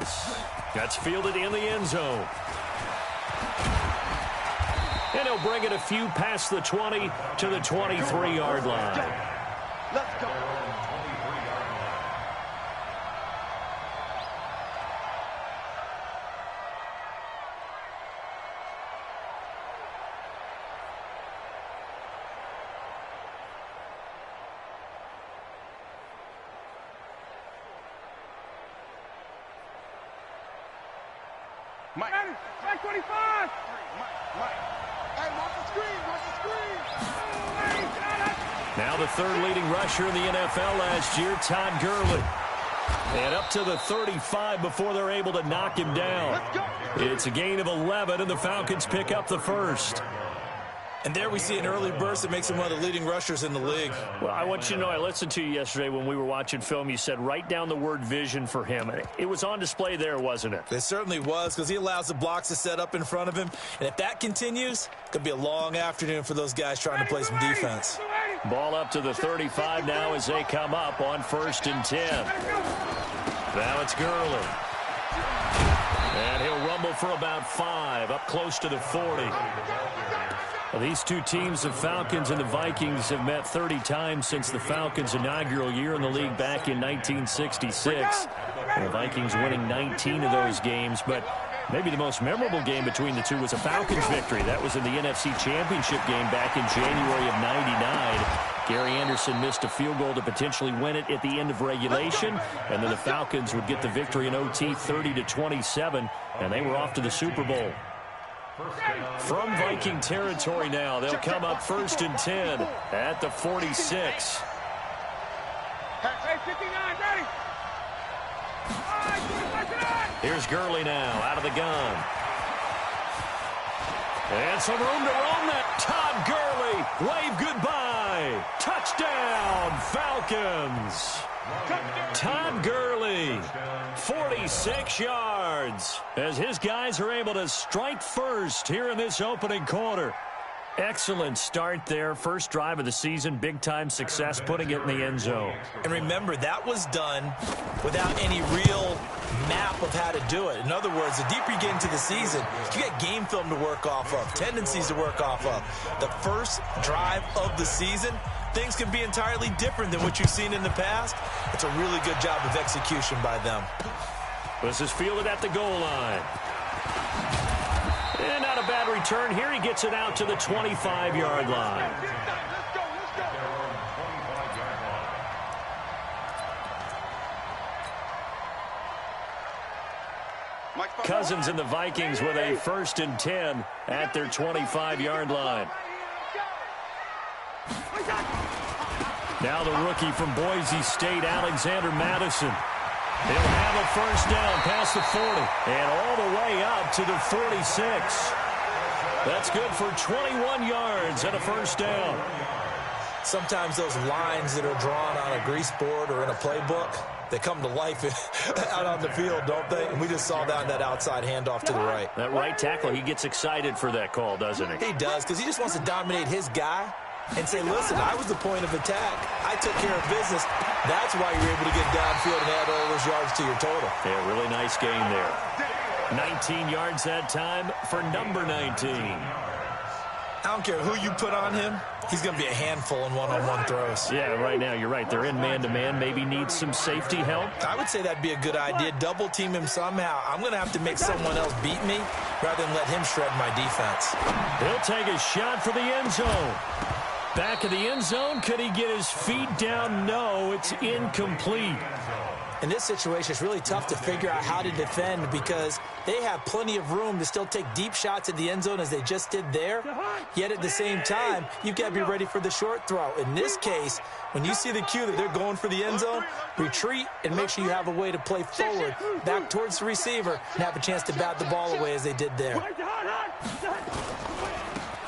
pass. That's fielded in the end zone. And he'll bring it a few past the 20 to the 23-yard line. Let's go. Mike. Mike 25. Mike. Hey, watch the screen. Now the third leading rusher in the NFL last year, Todd Gurley. And up to the 35 before they're able to knock him down. It's a gain of 11, and the Falcons pick up the first. And there we see an early burst that makes him one of the leading rushers in the league. Well, I want you to know, I listened to you yesterday when we were watching film. You said write down the word vision for him. It was on display there, wasn't it? It certainly was, because he allows the blocks to set up in front of him. And if that continues, it could be a long afternoon for those guys trying to play some defense. Ball up to the 35 now as they come up on 1st and 10. Now it's Gurley. And he'll rumble for about 5, up close to the 40. Well, these two teams, the Falcons and the Vikings, have met 30 times since the Falcons' inaugural year in the league back in 1966. The Vikings winning 19 of those games, but maybe the most memorable game between the two was a Falcons victory. That was in the NFC Championship game back in January of '99. Gary Anderson missed a field goal to potentially win it at the end of regulation, and then the Falcons would get the victory in OT 30-27, and they were off to the Super Bowl. From Viking territory now, they'll come up 1st and 10 at the 46. Here's Gurley now out of the gun. And some room to roam that. Todd Gurley, wave goodbye. Touchdown, Falcons. Todd Gurley, 46 yards, as his guys are able to strike first here in this opening quarter. Excellent start there. First drive of the season, big-time success, putting it in the end zone. And remember, that was done without any real map of how to do it. In other words, the deeper you get into the season, you get game film to work off of, tendencies to work off of. The first drive of the season, things can be entirely different than what you've seen in the past. It's a really good job of execution by them. This is fielded at the goal line. And not a bad return here. He gets it out to the 25-yard line. Cousins and the Vikings with a 1st and 10 at their 25-yard line. Now the rookie from Boise State, Alexander Madison. He'll have a first down past the 40 and all the way up to the 46. That's good for 21 yards and a first down. Sometimes those lines that are drawn on a grease board or in a playbook, they come to life out on the field, don't they? And we just saw that outside handoff to the right. That right tackle, he gets excited for that call, doesn't he? He does, because he just wants to dominate his guy and say, listen, I was the point of attack. I took care of business. That's why you're able to get downfield and add all those yards to your total. Yeah, really nice game there. 19 yards that time for number 19. I don't care who you put on him. He's going to be a handful in one-on-one throws. Yeah, right now, you're right. They're in man-to-man. Maybe needs some safety help. I would say that'd be a good idea. Double-team him somehow. I'm going to have to make someone else beat me rather than let him shred my defense. He'll take a shot for the end zone. Back of the end zone. Could he get his feet down? No, it's incomplete. In this situation, it's really tough to figure out how to defend because they have plenty of room to still take deep shots at the end zone as they just did there. Yet at the same time, you've got to be ready for the short throw. In this case, when you see the cue that they're going for the end zone, retreat and make sure you have a way to play forward, back towards the receiver, and have a chance to bat the ball away as they did there.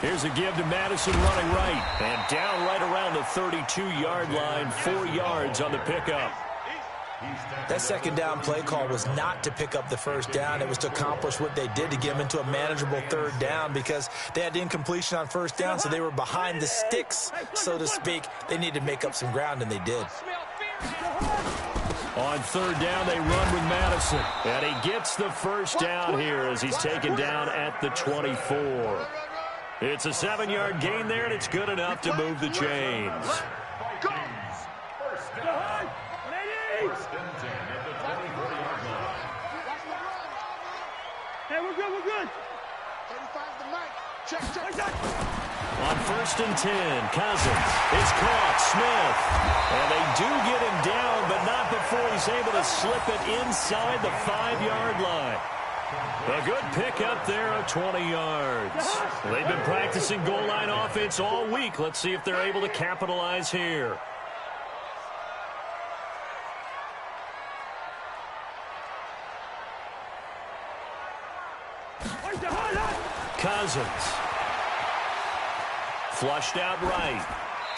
Here's a give to Madison running right. And down right around the 32-yard line, 4 yards on the pickup. That second down play call was not to pick up the first down. It was to accomplish what they did to get them into a manageable third down because they had incompletion on first down, so they were behind the sticks, so to speak. They needed to make up some ground, and they did. On third down, they run with Madison. And he gets the first down here as he's taken down at the 24. It's a 7-yard gain there, and it's good enough to move the chains. Hey, we're good, we're good. 35's the mic. Check. On first and 10, Cousins is caught. Smith. And they do get him down, but not before he's able to slip it inside the 5-yard line. A good pickup there of 20 yards. They've been practicing goal line offense all week. Let's see if they're able to capitalize here. Cousins. Flushed out right.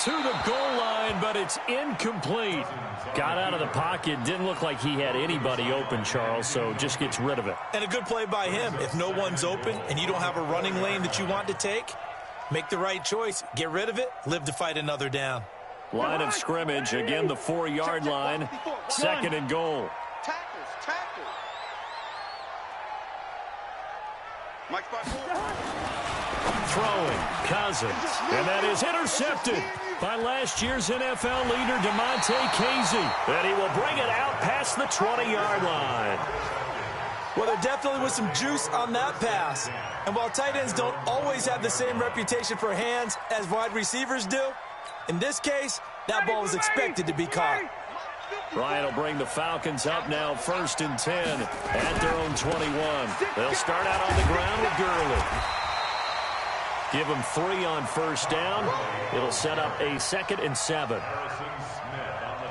To the goal line, but it's incomplete. Got out of the pocket. Didn't look like he had anybody open, Charles, so just gets rid of it. And a good play by him. If no one's open and you don't have a running lane that you want to take, make the right choice. Get rid of it. Live to fight another down. Line of scrimmage. Again, the 4-yard line. Second and goal. Tackles. Mike's by 4. Throwing, Cousins, and that is intercepted by last year's NFL leader, DeMonte Casey. And he will bring it out past the 20-yard line. Well, there definitely was some juice on that pass. And while tight ends don't always have the same reputation for hands as wide receivers do, in this case, that ball was expected to be caught. Ryan will bring the Falcons up now, first and 10 at their own 21. They'll start out on the ground with Gurley. Give him 3 on first down. It'll set up a 2nd and 7.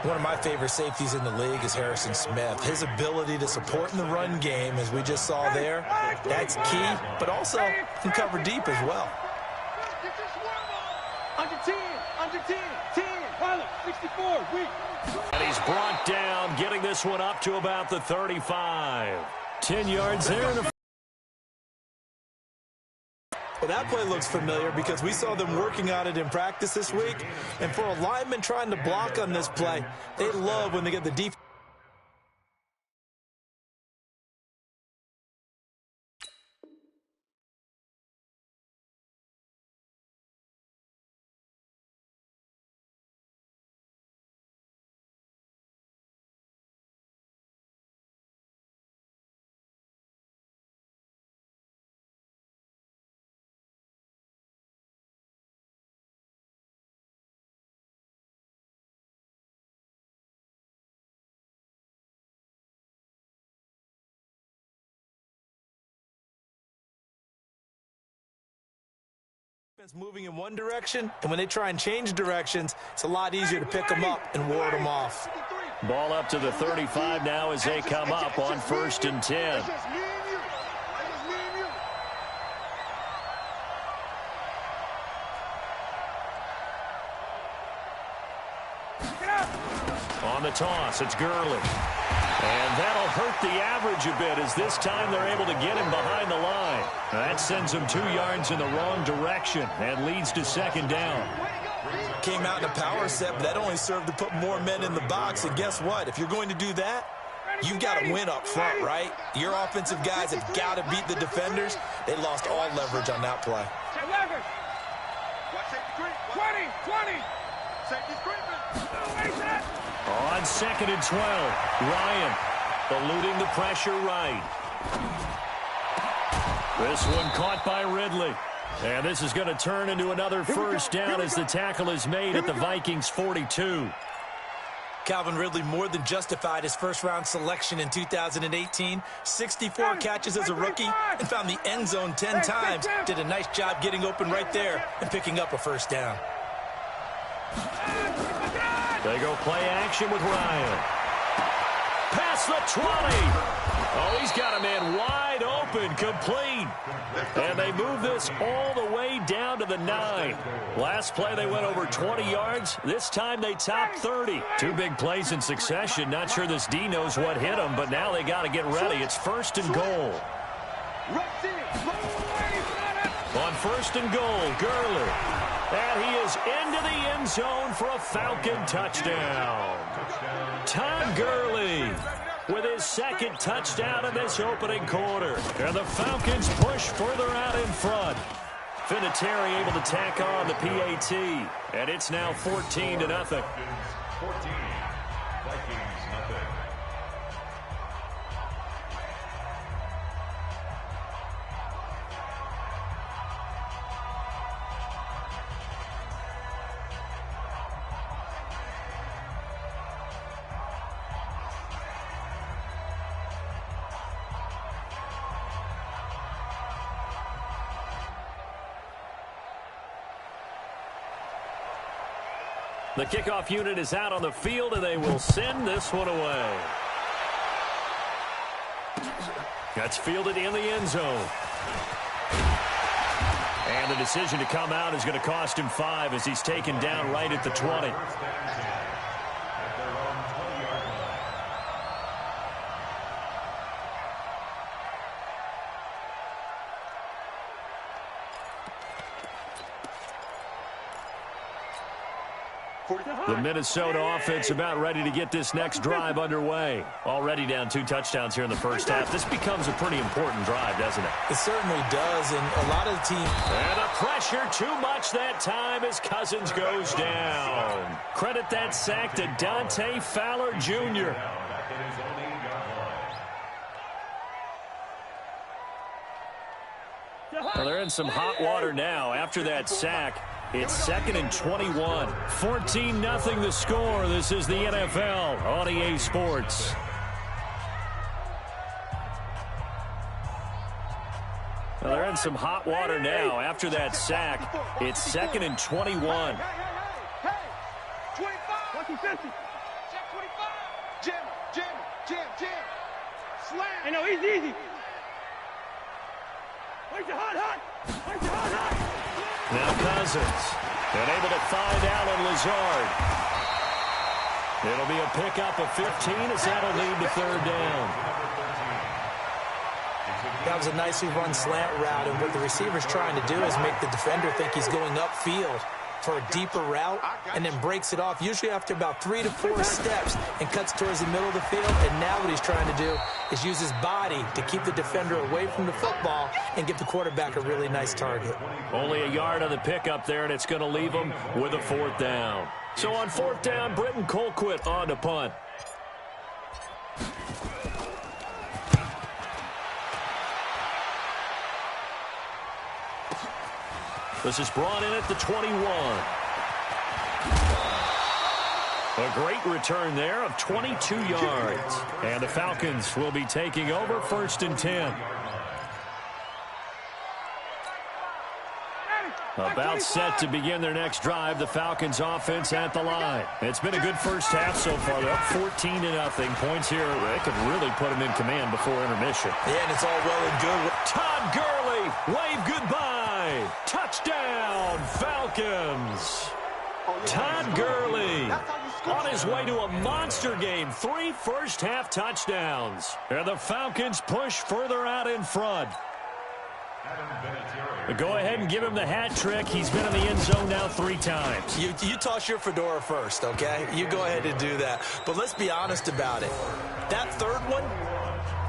One of my favorite safeties in the league is Harrison Smith. His ability to support in the run game, as we just saw there, that's key, but also can cover deep as well. Under 10, 64, weak. And he's brought down, getting this one up to about the 35. 10 yards there in the Well, that play looks familiar because we saw them working on it in practice this week. And for a lineman trying to block on this play, they love when they get the defense. Moving in one direction, and when they try and change directions, it's a lot easier to pick them up and ward them off. Ball up to the 35 now as they come up on first and 10. On the toss, it's Gurley. And that'll hurt the average a bit as this time they're able to get him behind the line. That sends him 2 yards in the wrong direction and leads to second down. Came out in a power set, but that only served to put more men in the box. And guess what? If you're going to do that, you've got to win up front, right? Your offensive guys have got to beat the defenders. They lost all leverage on that play. 20. Safety's creeping. On 2nd and 12, Ryan eluding the pressure right. This one caught by Ridley. And this is going to turn into another first down as the tackle is made at the Vikings 42. Calvin Ridley more than justified his first-round selection in 2018. 64 catches as a rookie and found the end zone 10 times. Did a nice job getting open right there and picking up a first down. They go play action with Ryan. Past the 20. Oh, he's got a man wide open, complete. And they move this all the way down to the 9. Last play they went over 20 yards. This time they topped 30. 2 big plays in succession. Not sure this D knows what hit him, but now they got to get ready. It's first and goal. On first and goal, Gurley. And he is into the end zone for a Falcon touchdown. Todd Gurley with his second touchdown in this opening quarter. And the Falcons push further out in front. Vinatieri able to tack on the PAT. And it's now 14-0. 14, Vikings nothing. The kickoff unit is out on the field, and they will send this one away. That's fielded in the end zone. And the decision to come out is going to cost him 5 as he's taken down right at the 20. The Minnesota offense about ready to get this next drive underway. Already down 2 touchdowns here in the first half. This becomes a pretty important drive, doesn't it? It certainly does, and a lot of the team... And the pressure too much that time as Cousins goes down. Credit that sack to Dante Fowler Jr. Well, they're in some hot water now after that sack. It's 2nd and 21. 14-0 the score. This is the NFL on EA Sports. Well, they're in some hot water now after that sack. It's 2nd and 21. Hey, 25. Watch him, 50. Check 25. Jam. Slam. Hey, no, easy. Where's the hot? Now Cousins, and able to find Allen Lazard. It'll be a pickup of 15 as that'll lead to 3rd down. That was a nicely run slant route, and what the receiver's trying to do is make the defender think he's going upfield for a deeper route, and then breaks it off, usually after about 3 to 4 steps, and cuts towards the middle of the field. And now what he's trying to do is use his body to keep the defender away from the football and give the quarterback a really nice target. Only a yard on the pickup there, and it's going to leave him with a 4th down. So on 4th down, Britton Colquitt on to punt. This is brought in at the 21. A great return there of 22 yards. And the Falcons will be taking over 1st and 10. About set to begin their next drive, the Falcons offense at the line. It's been a good first half so far. They're up 14-0. Points here, they could really put them in command before intermission. Yeah, and it's all well and good. Todd Gurley, wave goodbye. Touchdown, Falcons. Todd Gurley on his way to a monster game. 3 first-half touchdowns. And the Falcons push further out in front. Go ahead and give him the hat trick. He's been in the end zone now 3 times. You toss your fedora first, okay? You go ahead and do that. But let's be honest about it. That 3rd one,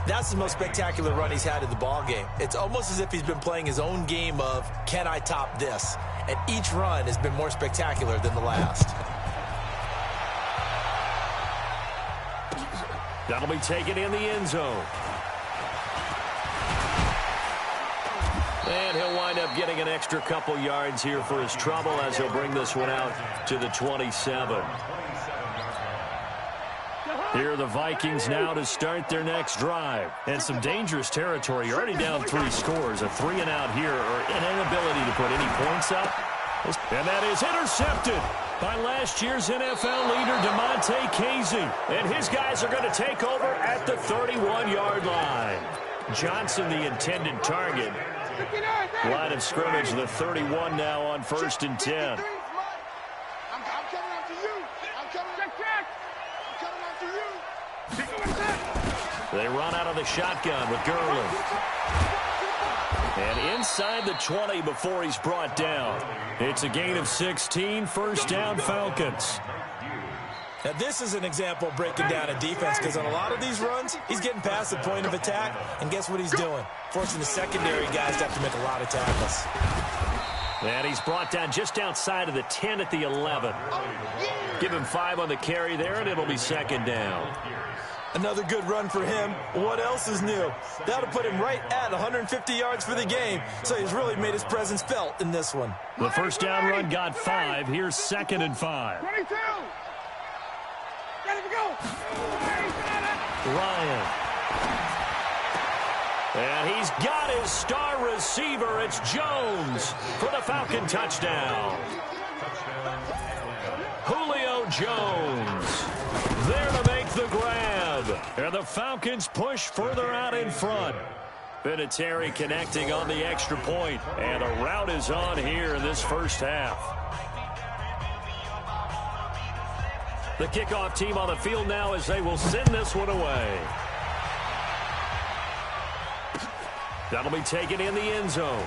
that's the most spectacular run he's had in the ball game. It's almost as if he's been playing his own game of, can I top this? And each run has been more spectacular than the last. That'll be taken in the end zone. And he'll wind up getting an extra couple yards here for his trouble as he'll bring this one out to the 27. Here are the Vikings now to start their next drive. And some dangerous territory. You're already down 3 scores. A 3-and-out here, or an inability to put any points up. And that is intercepted by last year's NFL leader, DeMonte Casey. And his guys are going to take over at the 31-yard line. Johnson, the intended target. Line of scrimmage, the 31 now on 1st and 10. I'm coming after you. I'm coming after you. They run out of the shotgun with Gurley. And inside the 20 before he's brought down. It's a gain of 16, 1st down Falcons. Now, this is an example of breaking down a defense because on a lot of these runs, he's getting past the point of attack, and guess what he's doing? Forcing the secondary guys to have to make a lot of tackles. And he's brought down just outside of the 10 at the 11. Give him 5 on the carry there, and it'll be second down. Another good run for him. What else is new? That'll put him right at 150 yards for the game, so he's really made his presence felt in this one. The first down run got 5. Here's 2nd and 5. 22. Ready to go. Ryan. And he's got his star receiver. It's Jones for the Falcon touchdown. Julio Jones there to make the grab. And the Falcons push further out in front. Vinatieri connecting on the extra point. And the route is on here in this first half. The kickoff team on the field now as they will send this one away. That'll be taken in the end zone.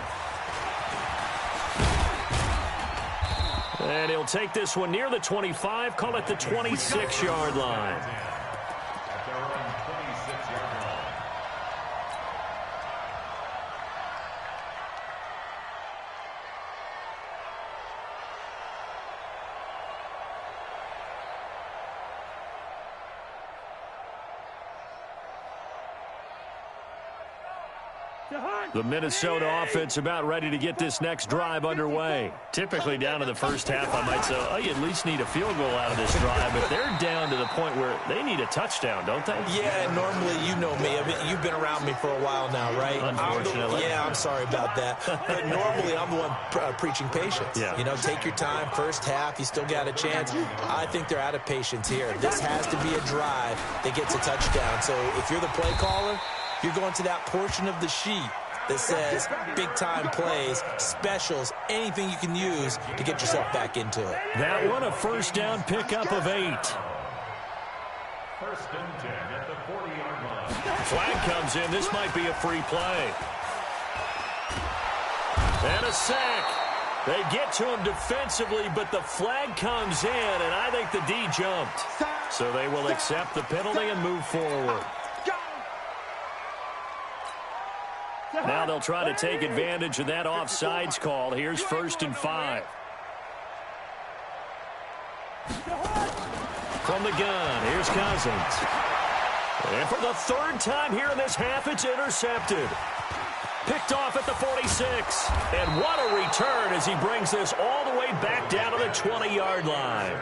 And he'll take this one near the 25, call it the 26-yard line. The Minnesota offense about ready to get this next drive underway. Typically down in the first half, I might say, oh, you at least need a field goal out of this drive, but they're down to the point where they need a touchdown, don't they? Yeah, normally, you know me. I mean, you've been around me for a while now, right? Unfortunately. I'm sorry about that. But normally, I'm the one preaching patience. Yeah. You know, take your time. First half, you still got a chance. I think they're out of patience here. This has to be a drive that gets a touchdown. So if you're the play caller, you're going to that portion of the sheet that says big-time plays, specials, anything you can use to get yourself back into it. That one a first down pickup of 8. First and 10 at the 40-yard line. Flag comes in. This might be a free play. And a sack. They get to him defensively, but the flag comes in, and I think the D jumped. So they will accept the penalty and move forward. Now they'll try to take advantage of that offsides call. Here's 1st and 5. From the gun, here's Cousins. And for the 3rd time here in this half, it's intercepted. Picked off at the 46. And what a return as he brings this all the way back down to the 20-yard line.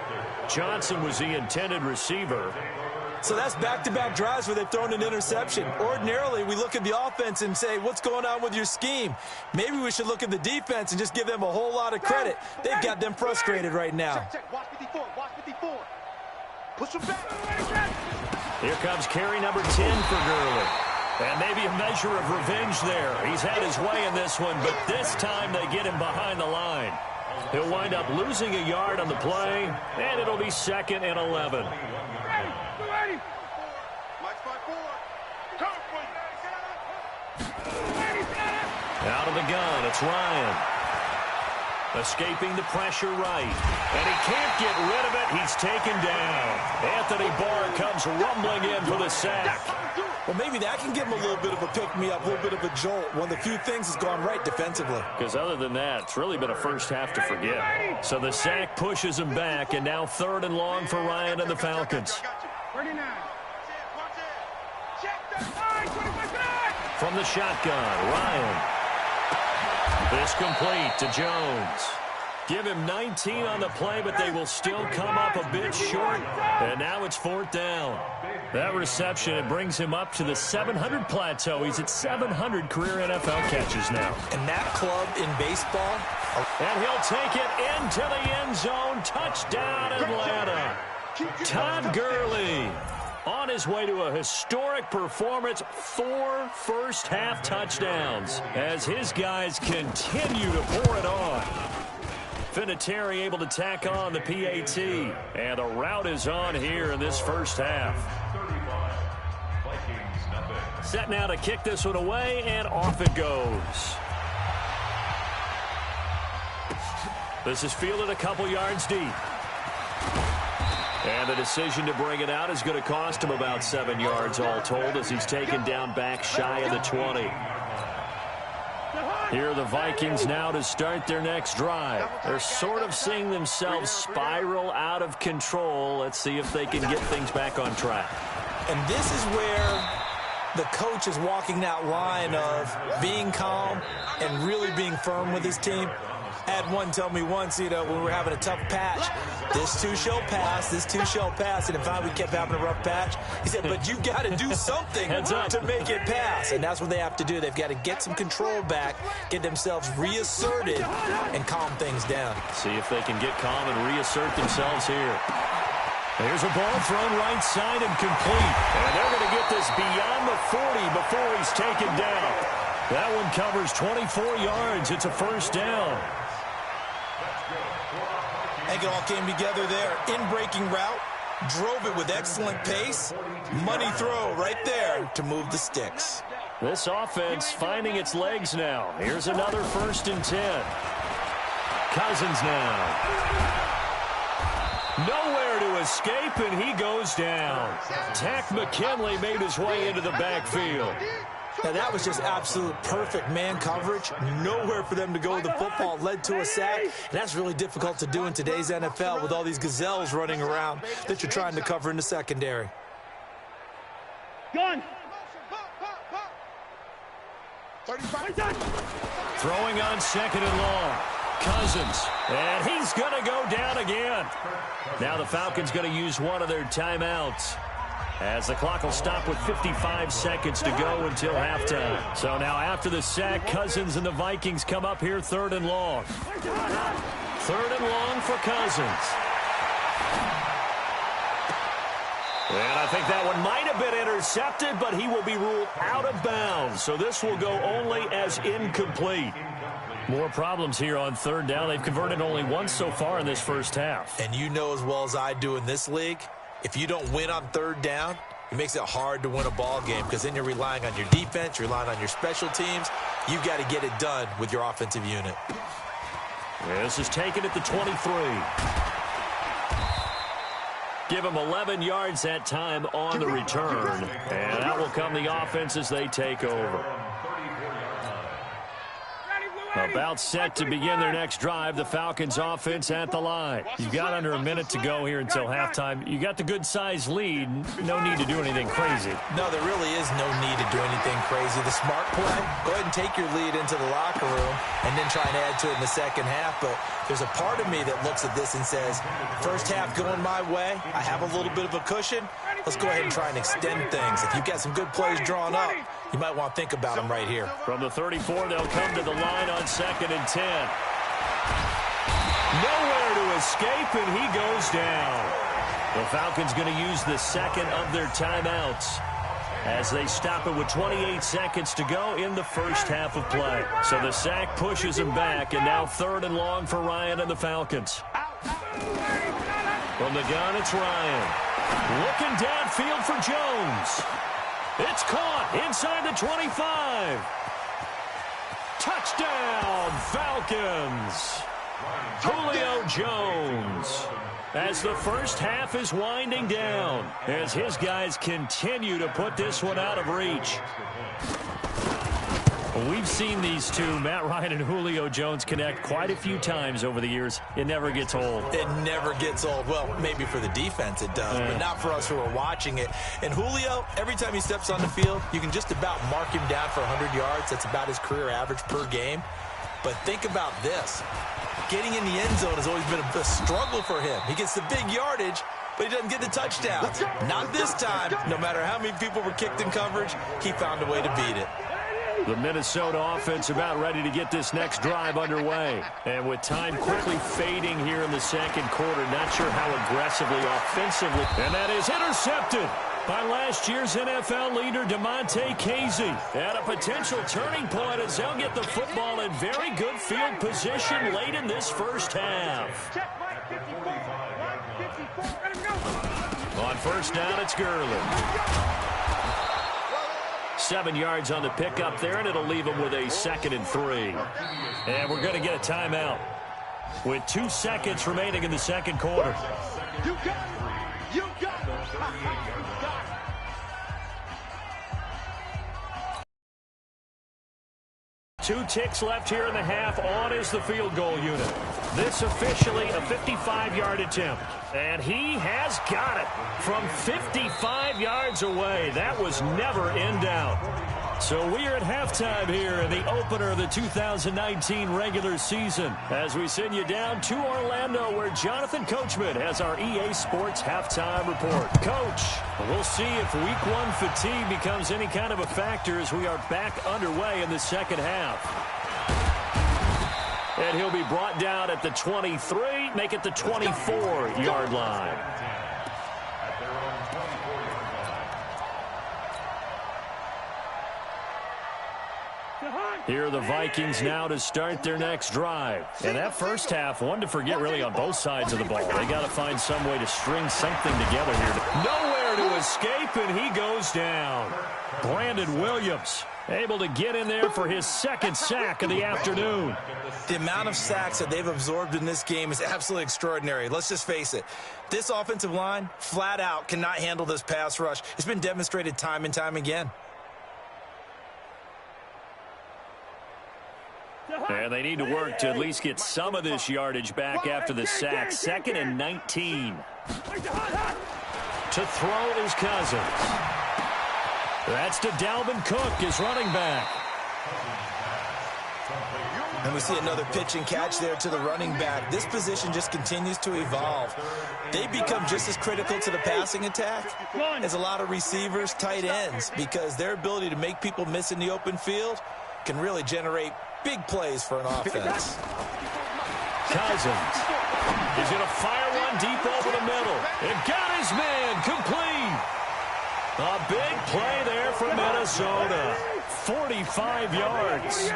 Johnson was the intended receiver. So that's back-to-back drives where they've thrown an interception. Ordinarily, we look at the offense and say, what's going on with your scheme? Maybe we should look at the defense and just give them a whole lot of credit. They've got them frustrated right now. Check. Watch 54. Watch 54. Push him back. Here comes carry number 10 for Gurley. And maybe a measure of revenge there. He's had his way in this one, but this time they get him behind the line. He'll wind up losing a yard on the play, and it'll be 2nd and 11. Ready. Mike 5-4. Out of the gun, it's Ryan. Escaping the pressure right. And he can't get rid of it. He's taken down. Anthony Barr comes rumbling in for the sack. Well, maybe that can give him a little bit of a pick-me-up, a little bit of a jolt. One of the few things that's gone right defensively. Because other than that, it's really been a first half to forget. So the sack pushes him back, and now 3rd and long for Ryan and the Falcons. 39. From the shotgun, Ryan. This complete to Jones. Give him 19 on the play, but they will still come up a bit short. And now it's 4th down. That reception, it brings him up to the 700 plateau. He's at 700 career NFL catches now. And that club in baseball. And he'll take it into the end zone. Touchdown, Atlanta. Todd Gurley on his way to a historic performance. 4 first-half touchdowns as his guys continue to pour it on. Vinatieri able to tack on the PAT. And the route is on here in this first half. Set now to kick this one away, and off it goes. This is fielded a couple yards deep. And the decision to bring it out is going to cost him about 7 yards all told as he's taken down back shy of the 20. Here are the Vikings now to start their next drive. They're sort of seeing themselves spiral out of control. Let's see if they can get things back on track. And this is where the coach is walking that line of being calm and really being firm with his team. I had one tell me once, when we were having a tough patch, this too shall pass, this too shall pass. And if we kept having a rough patch, he said, but you got to do something to make it pass. And that's what they have to do. They've got to get some control back, get themselves reasserted, and calm things down. See if they can get calm and reassert themselves here. Here's a ball thrown right side and complete. And they're going to get this beyond the 40 before he's taken down. That one covers 24 yards. It's a first down. I think it all came together there. In-breaking route, drove it with excellent pace. Money throw right there to move the sticks. This offense finding its legs now. Here's another 1st and 10. Cousins now. Nowhere to escape, and he goes down. Tack McKinley made his way into the backfield. Now, that was just absolute perfect man coverage. Nowhere for them to go with the football. Led to a sack. And that's really difficult to do in today's NFL with all these gazelles running around that you're trying to cover in the secondary. Gun. Throwing on 2nd and long. Cousins. And he's going to go down again. Now the Falcons going to use one of their timeouts, as the clock will stop with 55 seconds to go until halftime. So now after the sack, Cousins and the Vikings come up here 3rd and long. 3rd and long for Cousins. And I think that one might have been intercepted, but he will be ruled out of bounds. So this will go only as incomplete. More problems here on 3rd down. They've converted only once so far in this first half. And you know as well as I do in this league, if you don't win on 3rd down, it makes it hard to win a ball game because then you're relying on your defense, you're relying on your special teams. You've got to get it done with your offensive unit. This is taken at the 23. Give them 11 yards that time on the return. And out will come the offense as they take over. About set to begin their next drive. The Falcons offense at the line. You've got under a minute to go here until halftime. You got the good-sized lead. No need to do anything crazy. No, there really is no need to do anything crazy. The smart play, go ahead and take your lead into the locker room and then try and add to it in the second half. But there's a part of me that looks at this and says, first half going my way. I have a little bit of a cushion. Let's go ahead and try and extend things. If you've got some good plays drawn up, you might want to think about them right here. From the 34, they'll come to the line on 2nd and 10. Nowhere to escape, and he goes down. The Falcons going to use the second of their timeouts as they stop it with 28 seconds to go in the first half of play. So the sack pushes them back, and now 3rd and long for Ryan and the Falcons. From the gun, it's Ryan. Looking downfield for Jones. It's caught inside the 25. Touchdown, Falcons. Julio Jones. As the first half is winding down, as his guys continue to put this one out of reach. We've seen these two, Matt Ryan and Julio Jones, connect quite a few times over the years. It never gets old. It never gets old. Well, maybe for the defense it does, but not for us who are watching it. And Julio, every time he steps on the field, you can just about mark him down for 100 yards. That's about his career average per game. But think about this. Getting in the end zone has always been a struggle for him. He gets the big yardage, but he doesn't get the touchdown. Not this time. No matter how many people were kicked in coverage, he found a way to beat it. The Minnesota offense about ready to get this next drive underway. And with time quickly fading here in the second quarter, not sure how aggressively, offensively. And that is intercepted by last year's NFL leader, DeMonte Casey. At a potential turning point as they'll get the football in very good field position late in this first half. On first down, it's Gurley. 7 yards on the pickup there, and it'll leave them with a 2nd and 3. And we're going to get a timeout with 2 seconds remaining in the second quarter. You got it. You got it. Two ticks left here in the half. On is the field goal unit. This officially a 55-yard attempt. And he has got it from 55 yards away. That was never in doubt. So we are at halftime here in the opener of the 2019 regular season as we send you down to Orlando where Jonathan Coachman has our EA Sports halftime report. Coach, we'll see if week one fatigue becomes any kind of a factor as we are back underway in the second half. And he'll be brought down at the 23, make it the 24-yard line. Here are the Vikings now to start their next drive. And that first half, one to forget really on both sides of the ball. They got to find some way to string something together here. Nowhere to escape, and he goes down. Brandon Williams able to get in there for his second sack of the afternoon. The amount of sacks that they've absorbed in this game is absolutely extraordinary. Let's just face it. This offensive line, flat out, cannot handle this pass rush. It's been demonstrated time and time again. And they need to work to at least get some of this yardage back after the sack. 2nd and 19. To throw is Cousins. That's to Dalvin Cook, his running back. And we see another pitch and catch there to the running back. This position just continues to evolve. They become just as critical to the passing attack as a lot of receivers, tight ends, because their ability to make people miss in the open field can really generate big plays for an offense. Cousins is going to fire one deep over the middle. And got his man complete. A big play there from Minnesota. 45 yards.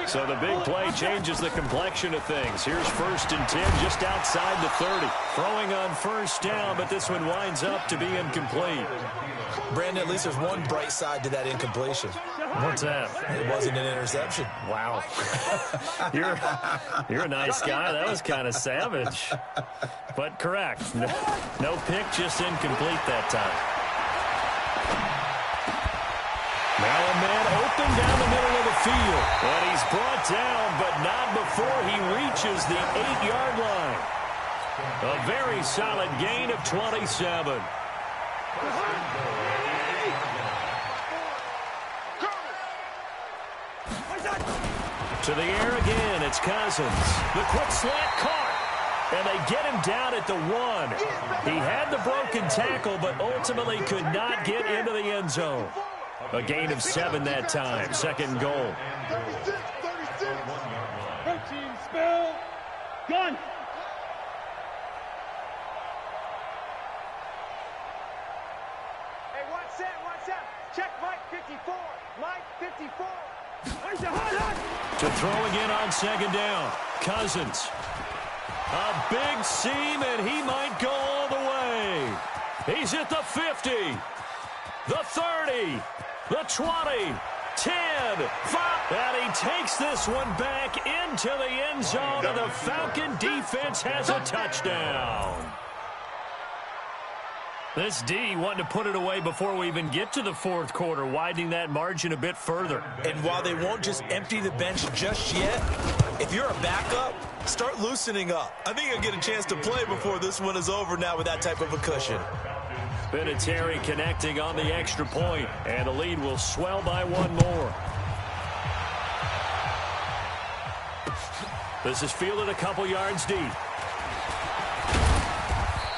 So the big play changes the complexion of things. Here's 1st and 10 just outside the 30. Throwing on first down, but this one winds up to be incomplete. Brandon, at least there's one bright side to that incompletion. What's that? It wasn't an interception. Wow. You're a nice guy. That was kind of savage. But correct. No pick, just incomplete that time. Now a man open down the middle of the field. And he's brought down, but not before he reaches the 8-yard line. A very solid gain of 27. To the air again, it's Cousins. The quick slant caught. And they get him down at the 1. He had the broken tackle, but ultimately could not get into the end zone. A gain of 7 that time. 2nd goal. 36, 36. Red team spell. Gun. Hey, one set. Check Mike 54. Mike 54. To throw again on 2nd down. Cousins. A big seam, and he might go all the way. He's at the 50. The 30. The 20. 10. 5. And he takes this one back into the end zone, and the Falcon defense has a touchdown. This D wanting to put it away before we even get to the 4th quarter, widening that margin a bit further. And while they won't just empty the bench just yet, if you're a backup, start loosening up. I think you'll get a chance to play before this one is over now with that type of a cushion. Vinatieri connecting on the extra point, and the lead will swell by 1 more. This is fielded a couple yards deep.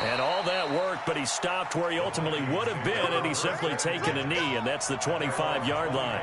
And all that worked, but he stopped where he ultimately would have been, and he's simply taken a knee, and that's the 25-yard line.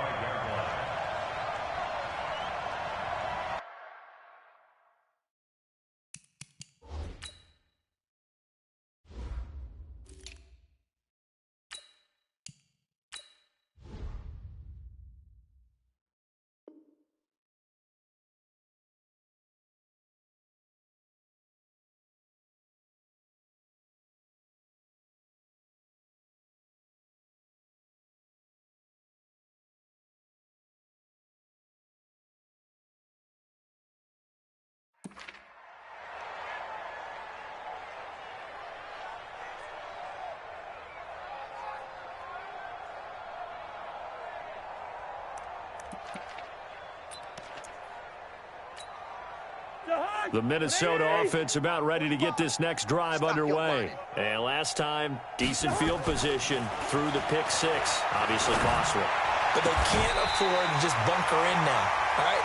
The Minnesota offense about ready to get this next drive underway. And last time, decent field position through the pick six. Obviously costly. But they can't afford to just bunker in now. All right,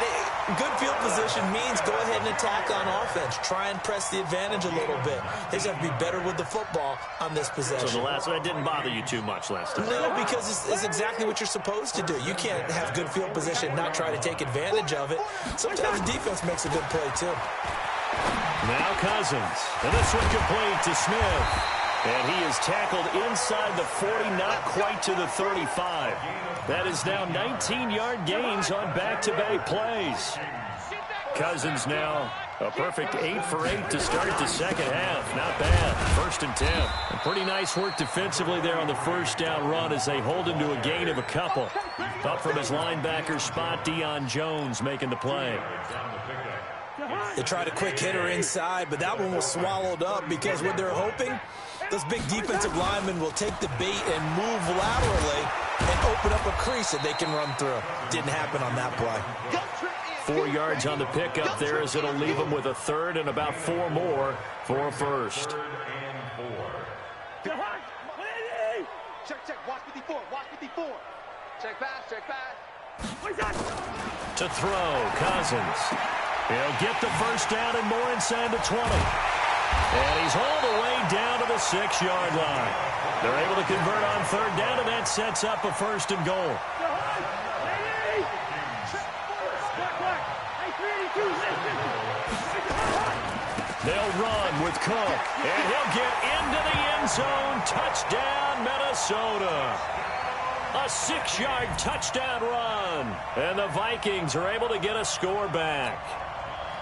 good field position means go ahead and attack on offense. Try and press the advantage a little bit. They just have to be better with the football on this possession. So the last one didn't bother you too much last time? No, because it's exactly what you're supposed to do. You can't have good field position and not try to take advantage of it. Sometimes defense makes a good play, too. Now Cousins. And this one complete to Smith. And he is tackled inside the 40, not quite to the 35. That is now 19-yard gains on back-to-back plays. Cousins now a perfect 8 for 8 to start the second half. Not bad. 1st and 10. And pretty nice work defensively there on the first down run as they hold him to a gain of a couple. Up from his linebacker spot, Deion Jones making the play. They tried a quick hitter inside, but that one was swallowed up because what they're hoping, those big defensive linemen will take the bait and move laterally and open up a crease that they can run through. Didn't happen on that play. 4 yards on the pickup there as it'll leave them with a third and about 4 more for a first. Check, watch 54, watch 54. Check pass. To throw, Cousins. He'll get the first down and more inside the 20. And he's all the way down to the 6-yard line. They're able to convert on third down, and that sets up a 1st and goal. They'll run with Cook, and he'll get into the end zone. Touchdown, Minnesota. A 6-yard touchdown run. And the Vikings are able to get a score back.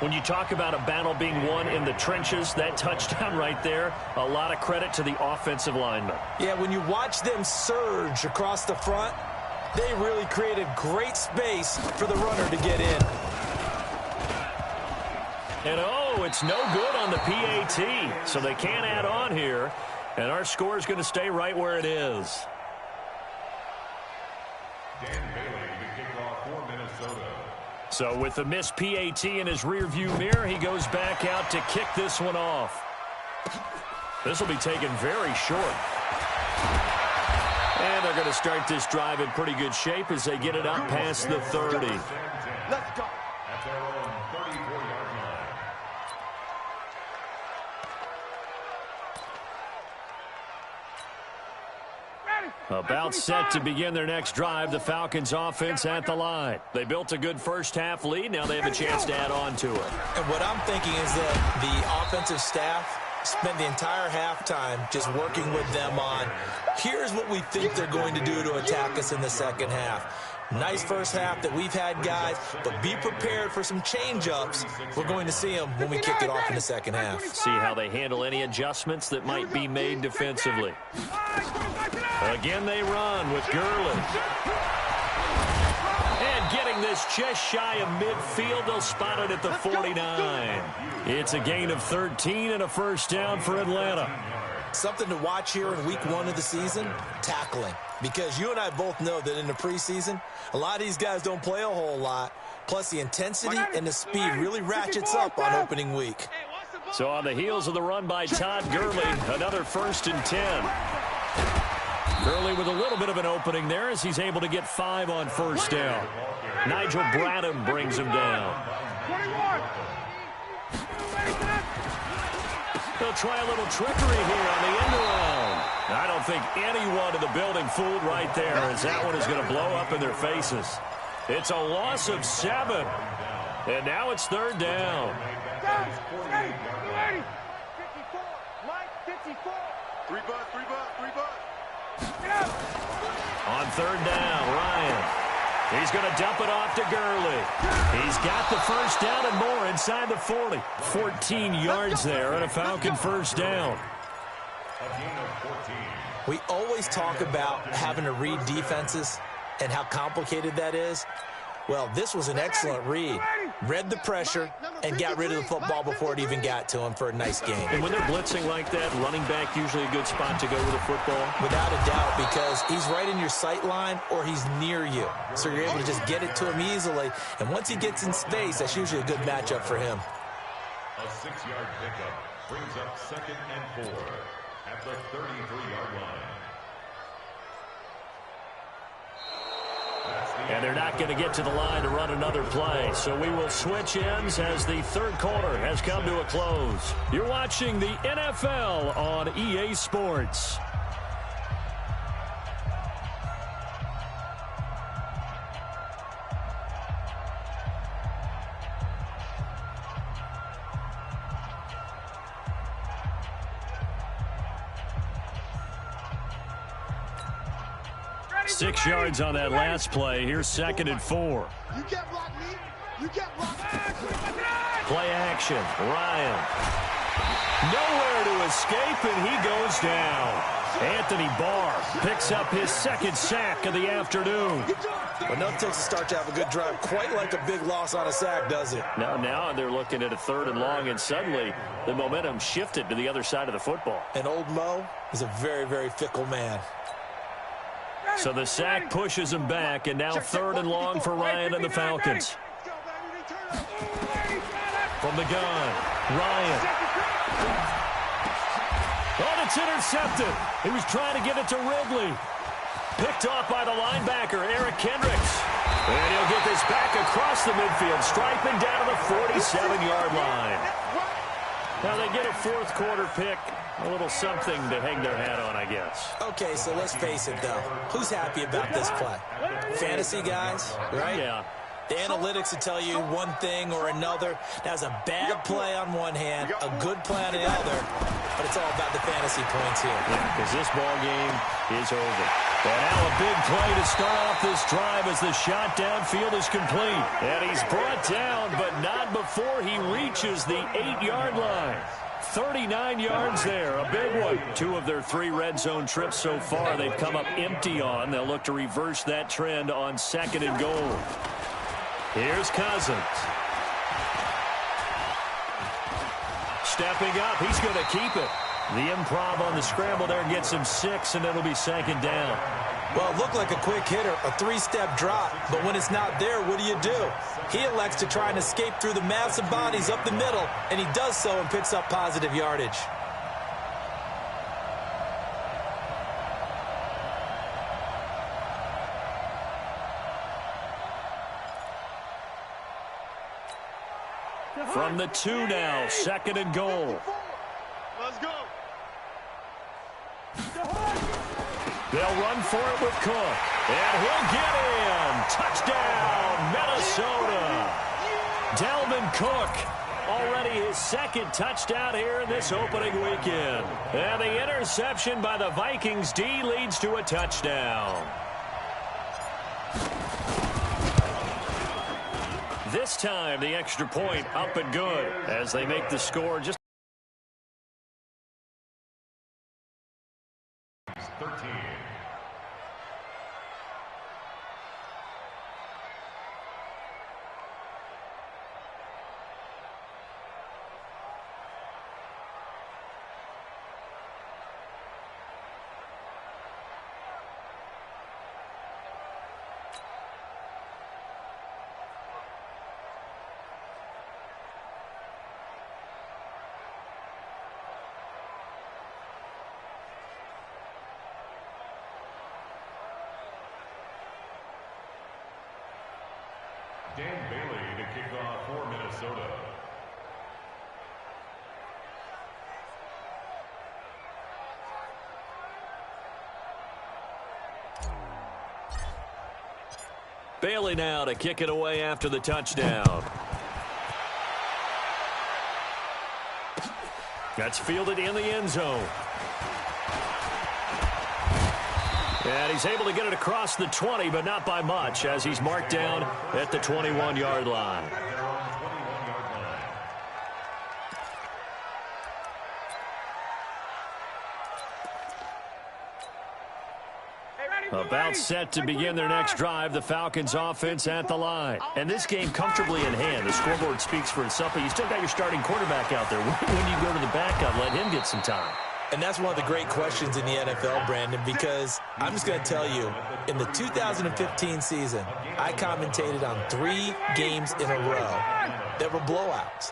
When you talk about a battle being won in the trenches, that touchdown right there, a lot of credit to the offensive linemen. Yeah, when you watch them surge across the front, they really created great space for the runner to get in. And oh, it's no good on the PAT, so they can't add on here. And our score is going to stay right where it is. Dan Bailey to kick off for Minnesota. So with the missed PAT in his rearview mirror, he goes back out to kick this one off. This will be taken very short. And they're going to start this drive in pretty good shape as they get it up past the 30. Let's go. At their own 34-yard line. About set to begin their next drive, the Falcons offense at the line. They built a good first-half lead. Now they have a chance to add on to it. And what I'm thinking is that the offensive staff spent the entire halftime just working with them on, here's what we think they're going to do to attack us in the second half. Nice first half that we've had, guys, but be prepared for some change-ups. We're going to see them when we kick it off in the second half. See how they handle any adjustments that might be made defensively. Again, they run with Gurley. And getting this just shy of midfield, they'll spot it at the 49. It's a gain of 13 and a first down for Atlanta. Something to watch here in week 1 of the season, tackling. Because you and I both know that in the preseason, a lot of these guys don't play a whole lot. Plus, the intensity and the speed really ratchets up on opening week. So on the heels of the run by Todd Gurley, another 1st and 10. Gurley with a little bit of an opening there as he's able to get 5 on first down. Nigel Bradham brings him down. They'll try a little trickery here on the end around. I don't think anyone in the building fooled right there as that one is going to blow up in their faces. It's a loss of 7. And now it's 3rd down. 3 bucks. On 3rd down, Ryan. He's going to dump it off to Gurley. He's got the first down and more inside the 40. 14 yards there and a Falcon first down. We always talk about having to read defenses and how complicated that is. Well, this was an excellent read. Read the pressure and got rid of the football before it even got to him for a nice game. And when they're blitzing like that, running back usually a good spot to go with the football? Without a doubt, because he's right in your sight line or he's near you. So you're able to just get it to him easily. And once he gets in space, that's usually a good matchup for him. A 6-yard pickup brings up 2nd and 4 at the 33-yard line. And they're not going to get to the line to run another play. So we will switch ends as the third quarter has come to a close. You're watching the NFL on EA Sports. Six yards on that last play. Here's 2nd and 4. You can't block me. You can't block me. Play action. Ryan. Nowhere to escape, and he goes down. Anthony Barr picks up his 2nd sack of the afternoon. But no takes a start to have a good drive. Quite like a big loss on a sack, does it? Now they're looking at a 3rd and long, and suddenly the momentum shifted to the other side of the football. And old Mo is a very, very fickle man. So the sack pushes him back, and now 3rd and long for Ryan and the Falcons. From the gun, Ryan. Oh, it's intercepted. He was trying to get it to Ridley. Picked off by the linebacker, Eric Kendricks. And he'll get this back across the midfield, striping down to the 47-yard line. Now they get a 4th quarter pick. A little something to hang their hat on, I guess. Okay, so let's face it, though. Who's happy about this play? Fantasy guys, right? Yeah. The analytics will tell you one thing or another. That's a bad play on one hand, a good play on the other, but it's all about the fantasy points here. Yeah, because this ball game is over. And now a big play to start off this drive as the shot downfield is complete. And he's brought down, but not before he reaches the 8-yard line. 39 yards there, a big one. 2 of their 3 red zone trips so far they've come up empty on. They'll look to reverse that trend on 2nd and goal. Here's Cousins. Stepping up, he's going to keep it. The improv on the scramble there gets him 6, and it'll be 2nd down. Well, it looked like a quick hitter, a 3-step drop, but when it's not there, what do? He elects to try and escape through the massive bodies up the middle, and he does so and picks up positive yardage. From the 2 now, 2nd and goal. Let's go. They'll run for it with Cook. And he'll get in. Touchdown, Minnesota. Dalvin Cook, already his 2nd touchdown here in this opening weekend. And the interception by the Vikings D leads to a touchdown. This time, the extra point up and good as they make the score just 13. Dan Bailey to kick off for Minnesota. Bailey now to kick it away after the touchdown. That's fielded in the end zone. And he's able to get it across the 20, but not by much, as he's marked down at the 21-yard line. About set to begin their next drive, the Falcons offense at the line. And this game comfortably in hand. The scoreboard speaks for itself, but you still got your starting quarterback out there. When you go to the backup, let him get some time. And that's one of the great questions in the NFL, Brandon, because I'm just going to tell you, in the 2015 season, I commentated on 3 games in a row that were blowouts.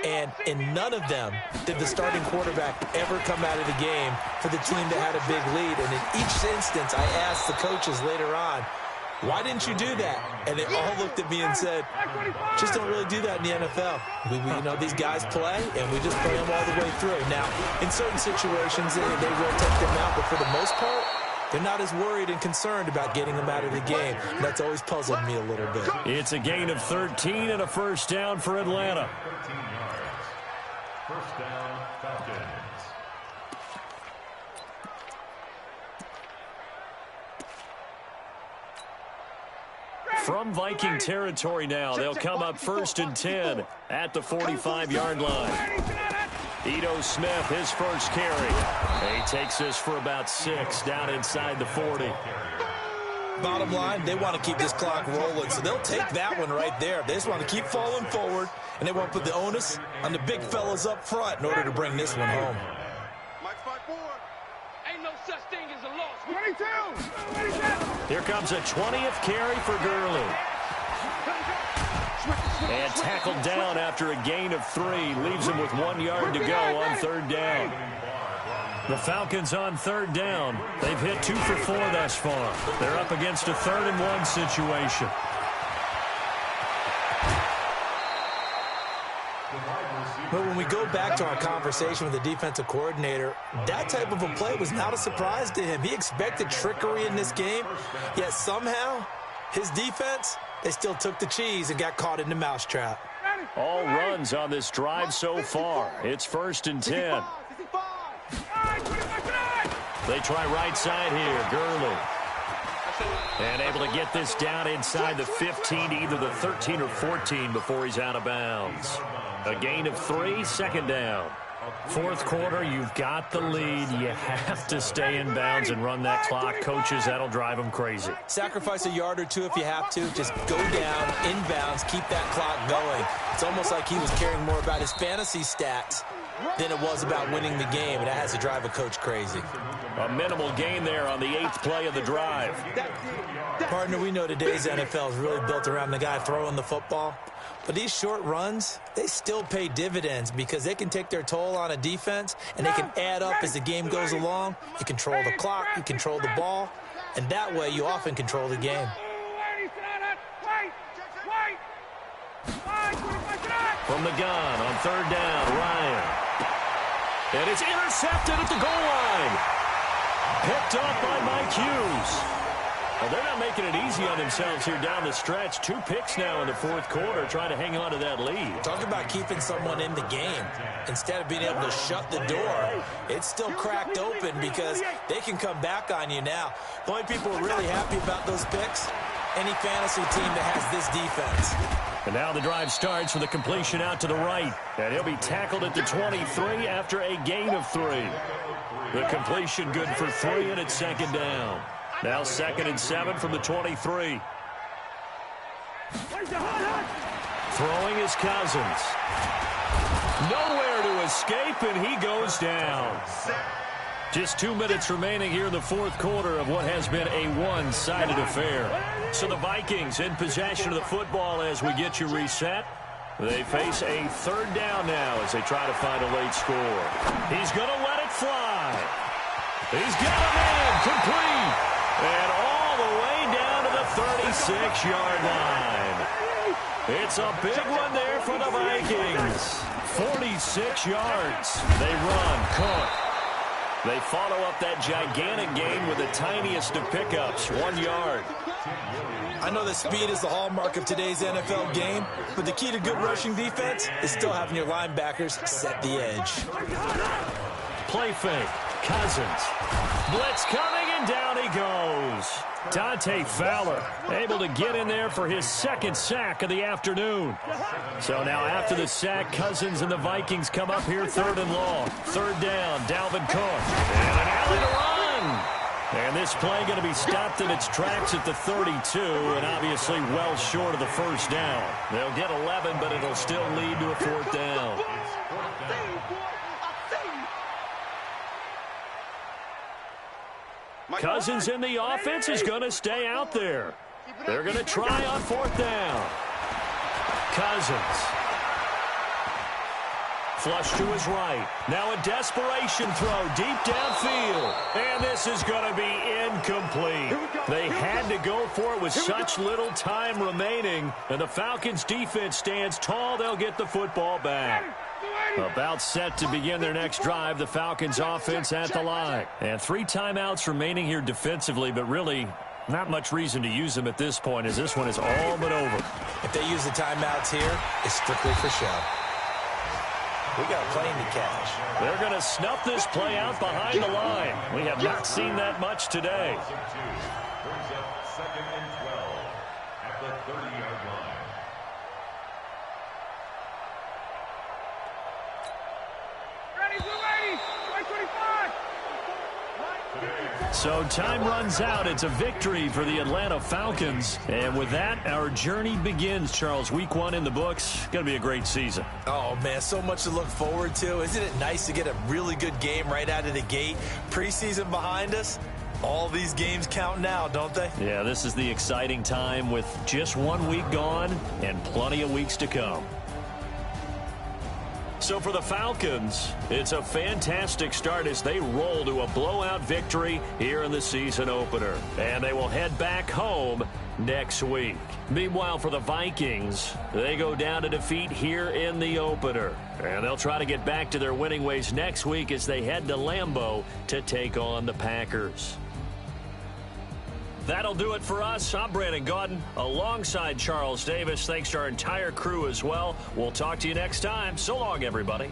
And in none of them did the starting quarterback ever come out of the game for the team that had a big lead. And in each instance, I asked the coaches later on, why didn't you do that? And they all looked at me and said, just don't really do that in the NFL. You know, these guys play, and we just play them all the way through. Now, in certain situations, they will take them out, but for the most part, they're not as worried and concerned about getting them out of the game. And that's always puzzled me a little bit. It's a gain of 13 and a first down for Atlanta. 13 yards. First down, Falcons. From Viking territory now, they'll come up first and 10 at the 45-yard line. Ito Smith, his first carry. He takes this for about 6 down inside the 40. Bottom line, they want to keep this clock rolling, so they'll take that one right there. They just want to keep falling forward, and they want to put the onus on the big fellas up front in order to bring this one home. Mike spot 4. Ain't no such thing as a loss. 22. Here comes a 20th carry for Gurley. And tackled down after a gain of 3. Leaves him with 1 yard to go on third down. The Falcons on third down. They've hit 2 for 4 thus far. They're up against a 3rd and 1 situation. But when we go back to our conversation with the defensive coordinator, that type of a play was not a surprise to him. He expected trickery in this game, yet somehow his defense, they still took the cheese and got caught in the mousetrap. All runs on this drive so far. It's first and 10. They try right side here. Gurley. And able to get this down inside the 15, either the 13 or 14 before he's out of bounds. A gain of 3, second down. Fourth quarter, you've got the lead. You have to stay in bounds and run that clock. Coaches, that'll drive them crazy. Sacrifice a yard or 2 if you have to. Just go down, inbounds, keep that clock going. It's almost like he was caring more about his fantasy stats than it was about winning the game, and that has to drive a coach crazy. A minimal gain there on the 8th play of the drive. Partner, we know today's NFL is really built around the guy throwing the football. But these short runs, they still pay dividends because they can take their toll on a defense, and they can add up as the game goes along. You control the clock, you control the ball, and that way you often control the game. From the gun on third down, Ryan. And it's intercepted at the goal line. Picked up by Mike Hughes. Well, they're not making it easy on themselves here down the stretch. 2 picks now in the fourth quarter, trying to hang on to that lead. Talk about keeping someone in the game. Instead of being able to shut the door, it's still cracked open because they can come back on you now. The only people who are really happy about those picks, any fantasy team that has this defense. And now the drive starts with a completion out to the right. And he'll be tackled at the 23 after a gain of 3. The completion good for 3, and it's second down. Now 2nd and 7 from the 23. Throwing is Cousins. Nowhere to escape, and he goes down. Just 2 minutes remaining here in the fourth quarter of what has been a one-sided affair. So the Vikings in possession of the football as we get you reset. They face a third down now as they try to find a late score. He's going to let it fly. He's got a man complete. And all the way down to the 36-yard line. It's a big one there for the Vikings. 46 yards. They run. Cook. They follow up that gigantic gain with the tiniest of pickups, 1 yard. I know that speed is the hallmark of today's NFL game, but the key to good rushing defense is still having your linebackers set the edge. Play fake. Cousins. Blitz coming, and down he goes. Dante Fowler able to get in there for his 2nd sack of the afternoon. So now after the sack, Cousins and the Vikings come up here 3rd and long. 3rd down, Dalvin Cook. And an alley to run. And this play going to be stopped in its tracks at the 32, and obviously well short of the first down. They'll get 11, but it'll still lead to a 4th down. Cousins in the offense is going to stay out there. They're going to try on 4th down. Cousins. flush to his right. Now a desperation throw deep downfield. And this is going to be incomplete. They had to go for it with such little time remaining. And the Falcons defense stands tall. They'll get the football back. About set to begin their next drive, the Falcons offense at the line. And 3 timeouts remaining here defensively, but really not much reason to use them at this point as this one is all but over. If they use the timeouts here, it's strictly for show. We got a plane to catch. They're going to snuff this play out behind the line. We have not seen that much today. Brings up 2nd and 12 at the 30-yard line. So time runs out. It's a victory for the Atlanta Falcons. And with that, our journey begins, Charles. Week 1 in the books. Going to be a great season. Oh, man, so much to look forward to. Isn't it nice to get a really good game right out of the gate? Preseason behind us. All these games count now, don't they? Yeah, this is the exciting time with just 1 week gone and plenty of weeks to come. So for the Falcons, it's a fantastic start as they roll to a blowout victory here in the season opener. And they will head back home next week. Meanwhile, for the Vikings, they go down to defeat here in the opener. And they'll try to get back to their winning ways next week as they head to Lambeau to take on the Packers. That'll do it for us. I'm Brandon Gaudin alongside Charles Davis. Thanks to our entire crew as well. We'll talk to you next time. So long, everybody.